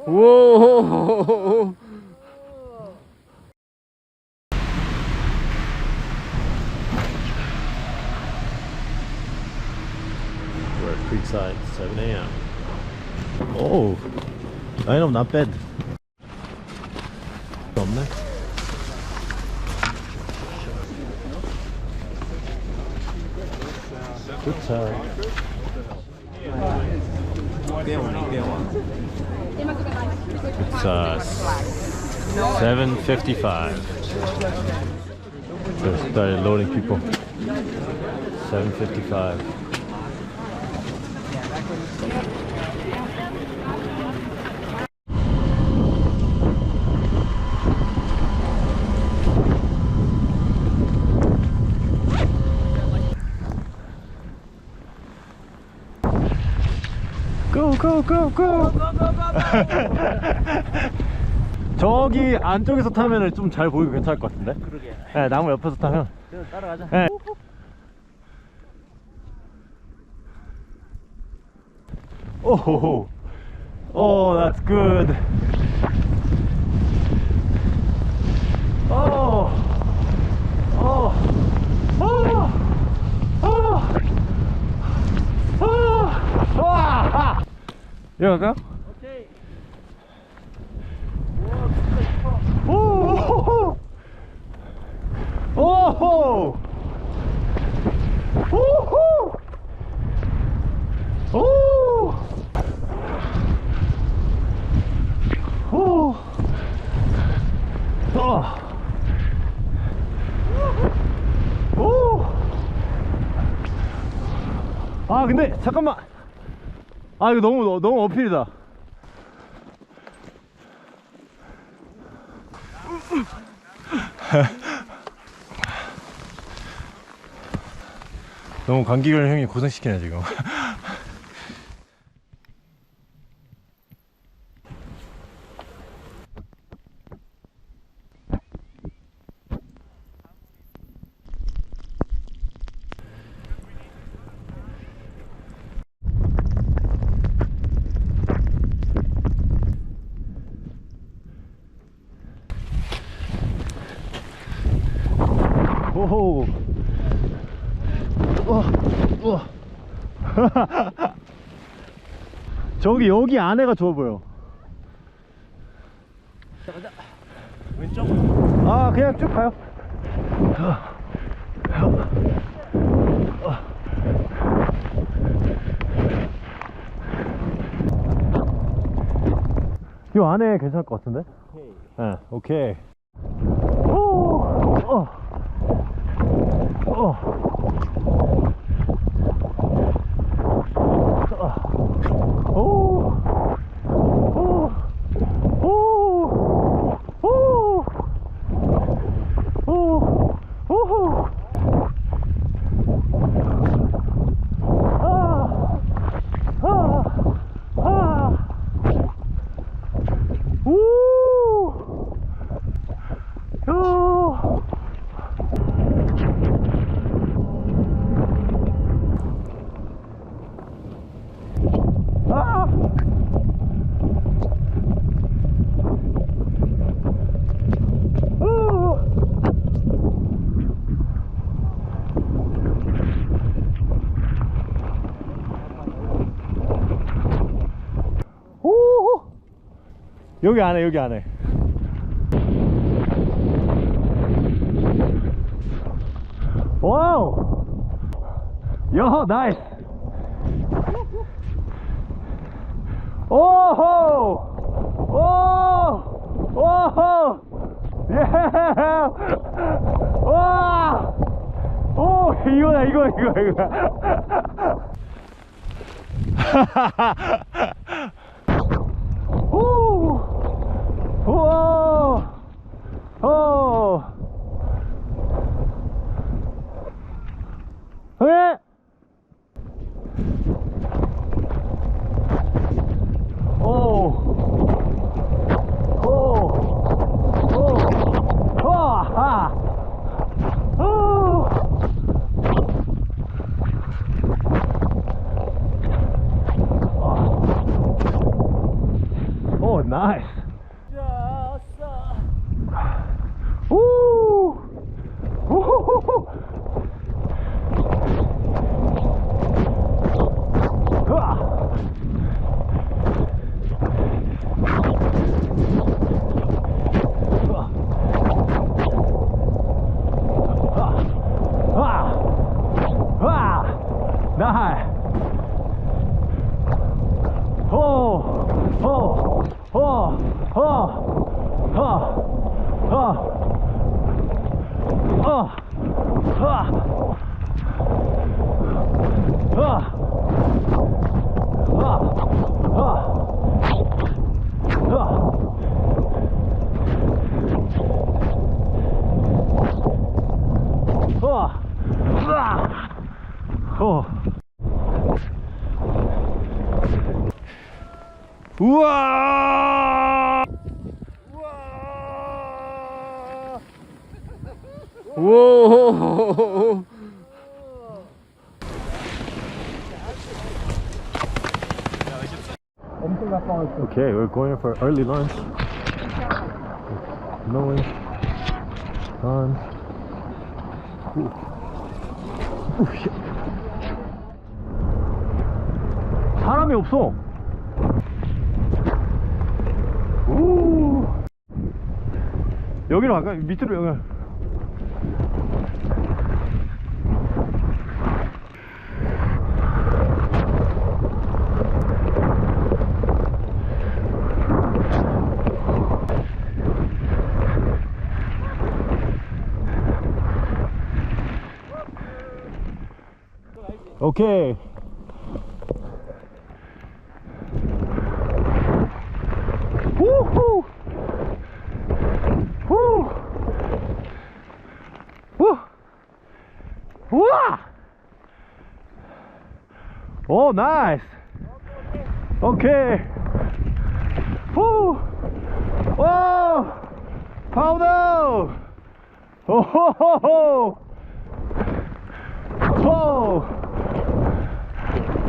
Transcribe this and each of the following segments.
우와. We're at Creekside, 7 a.m. Oh, I know, not bad. 없네. 좋다. It's 7:55. So started loading people. 7:55. 고고고고. 저기 안쪽에서 타면은 좀 잘 보이고 괜찮을 것 같은데. 그러게. 네, 나무 옆에서 타면. 그럼 따라가자. 네. Oh, oh, that's good. Oh, oh, oh, oh, oh. 여기 갈까요? 오케이. 오, 오호, 오호, 오, 오, 오. 아 근데 잠깐만. 아 이거 너무 어필이다. 너무 감기걸 형이 고생시키네 지금. 오호. 우와. 저기 여기 안에가 좋아 보여. 자, 가자. 왼쪽. 아 그냥 쭉 가요. 이 안에 괜찮을 것 같은데? 오케이. 네, 오케이. 오, 여기 안에 여기 안에. 와우. 야 나이스. 오호. 오. 오호. 예. 와. 오 이거다 이거. 오. 우와. 왜? 나이스. 졌어. 오. 오호호호. 으아. 나이. 우와! 오! Okay, we're going for early lunch. Snowing. Sun. 사람이 없어. 오. 여기로 갈까? 밑으로 여기. 오케이. 우후. 후. 후. 우와. 오, 나이스. 오케이. 후. 오. 파우더. 오호호호. 호.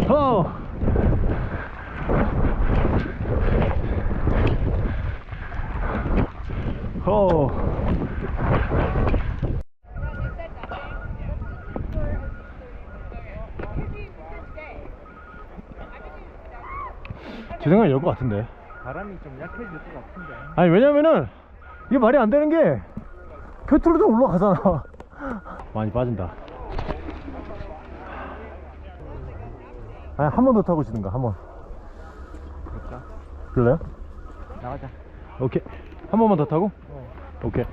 호. 호. 제 생각엔 이럴 것 같은데. 바람이 좀 약해질 것 같은데. 아니, 왜냐면은 이게 말이 안 되는 게 곁으로도 올라가잖아. 많이 빠진다. 아니, 한 번 더 타고 치든가. 한 번. 그럴까? 그럴래요? 나가자. 오케이. 한 번만 더 타고? 오케이.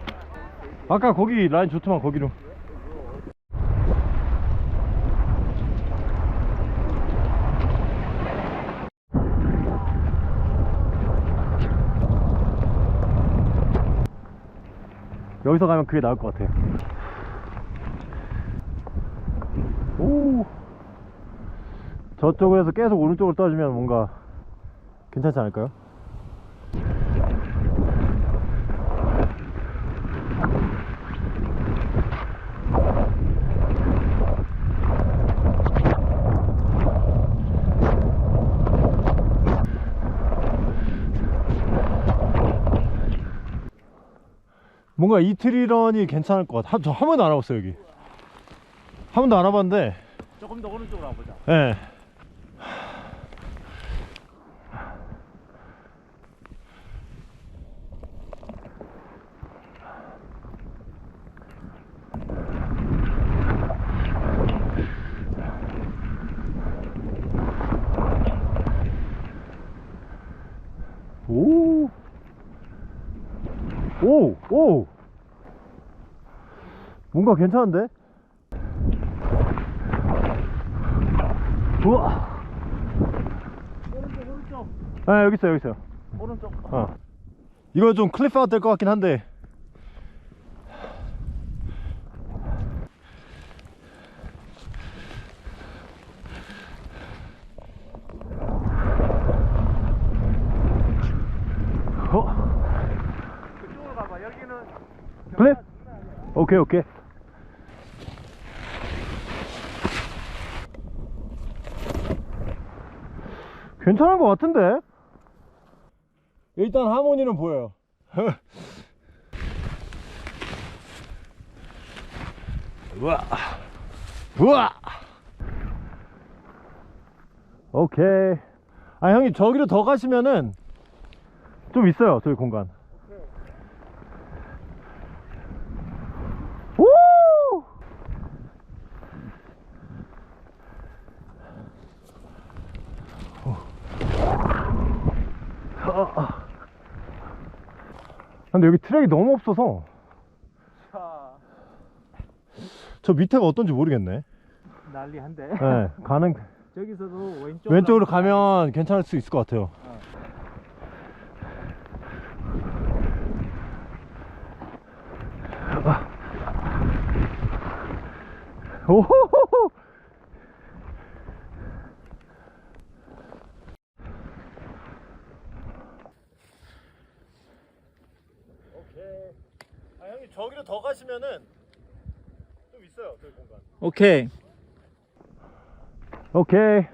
아까 거기 라인 좋더만. 거기로. 여기서 가면 그게 나을 것 같아. 오. 저쪽에서 계속 오른쪽으로 떨어지면 뭔가 괜찮지 않을까요? 뭔가 이 트리런이 괜찮을 것 같아. 저 한 번도 안 와봤어요. 여기 한 번도 안 와봤는데. 조금 더 오른쪽으로 와보자. 예. 네. 오. 오, 오. 뭔가 괜찮은데? 우와. 오른쪽. 아, 여기 있어요, 여기 있어요. 오른쪽. 이거 좀 클리프 아웃 될 것 같긴 한데. 그쪽으로 가봐. 여기는. 클립? 오케이, 오케이. 괜찮은 것 같은데? 일단 하모니는 보여요. 우와. 우와. 오케이. 아, 형님 저기로 더 가시면은 좀 있어요, 저기 공간. 오! 근데 여기 트랙이 너무 없어서 차 저 밑에가 어떤지 모르겠네. 난리한데. 네, 가는 저기서도 왼쪽으로 가면 괜찮을 수 있을 것 같아요. 오호호호. 오케이. 아, 형님 저기로 더 가시면은 좀 있어요, 저기 공간. 오케이. 오케이.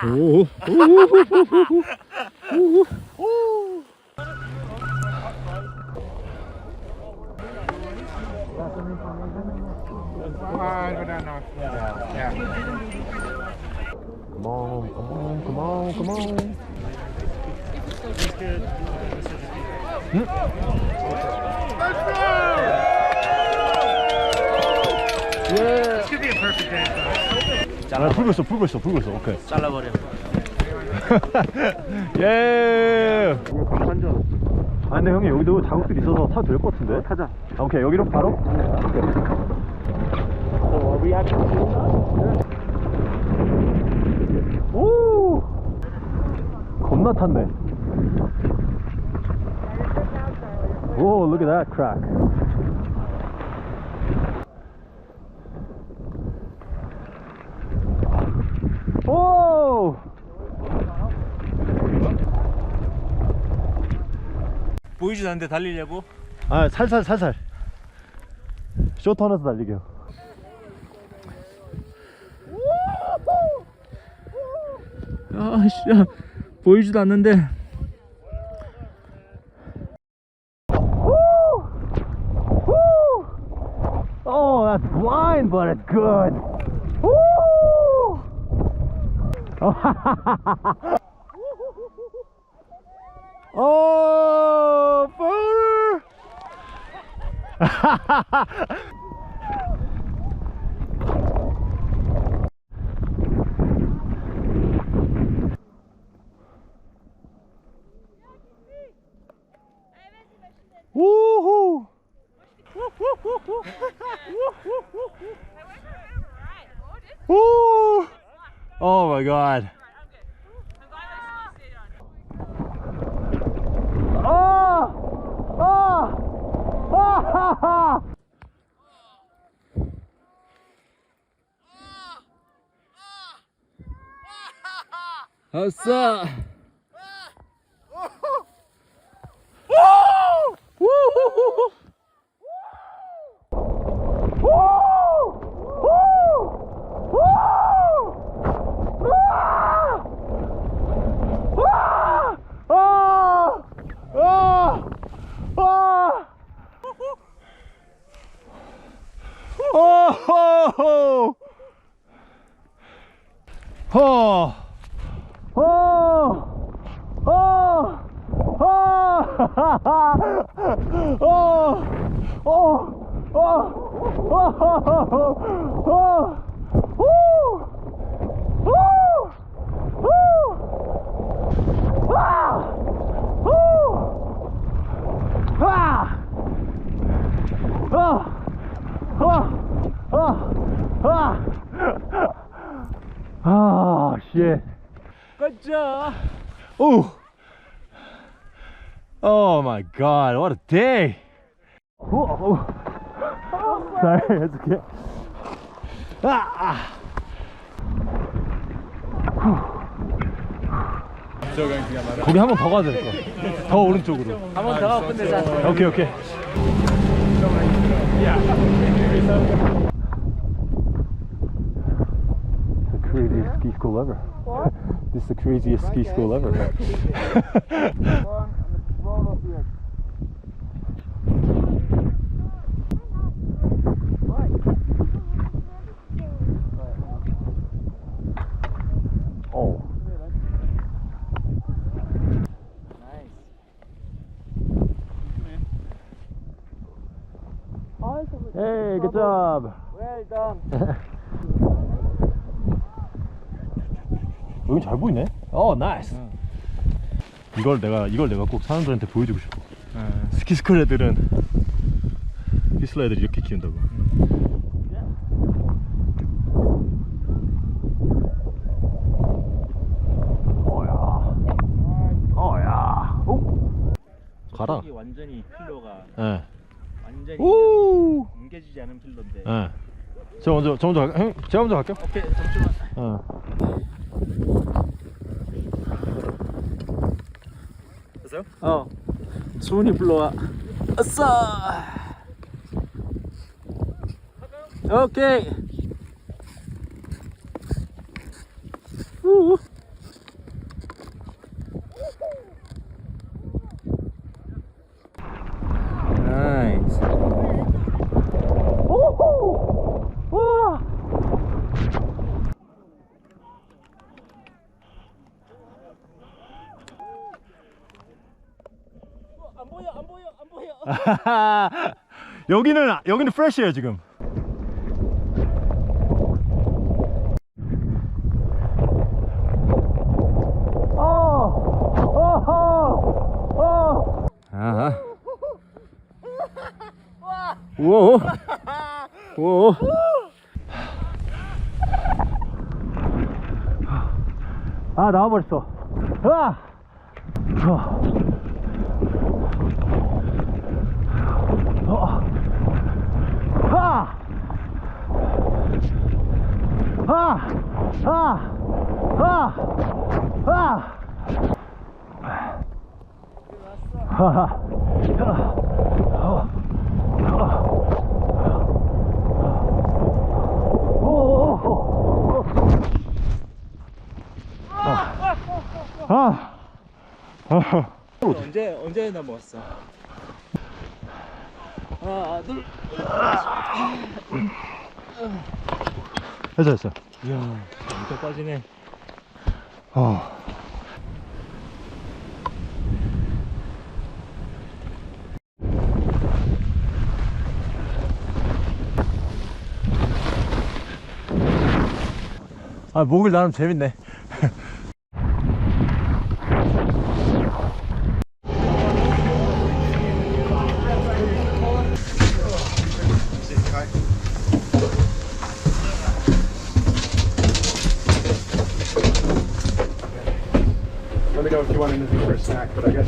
오. Come on, come on, come on, come on. This could be a perfect day. 아, 풀고 있어, 풀고 있어, 풀고 있어. 오케이. 잘라버려. 예. 반전. 아, 근데 형님 여기도 자국들이 있어서 타도 될 것 같은데. 타자. 아, 오케이, 여기로 바로. 오케이. So are we actually doing that? 오. 겁나 탔네. 오, look at that crack. 오! 보이지도 않는데 달리려고? 아, 살살. 쇼턴에서 달리게요. 아, 씨. 보이지도 않는데. Oh, that's blind, but it's good. Woo! Oh, boner! Woohoo! Woo! Oh my god. Ah! Ah! Ah! 아싸. Ah, shit. Good job. Ooh. Oh my god, what a day. Sorry, it's okay. Ah. 거기 한 번 더 가야 될 것 같아. 더 오른쪽으로. 한 번 더 끝내자. 오케이 오케이. The craziest ski school ever. What? This is the craziest ski school ever. Oh. Hey, good job. Well done. 여기 잘 보이네. 나이스. 이걸 내가 꼭 사람들한테 보여주고 싶어. 스키스쿨 애들은 휘슬러 애들이 이렇게 키운다고. 가라. 이게 완전히 필러가 예. 완전히 오. 뭉개지지 않은 필러인데. 예. 저 먼저 형, 제가 먼저 갈게요. 오케이, 잠시만. 됐어요? 수은이 불러와. 아싸. 오케이. 우. 나이스. 오호. 와. 안 보여. 여기는 프레시해요 지금. 아하. 우와. 우와. 나와버렸어. 언제 넘어왔어? 하나, 둘. 됐어. 이야, 엄청 빠지네. 목을 나름 재밌네. Let me know if you want anything for a snack, but I guess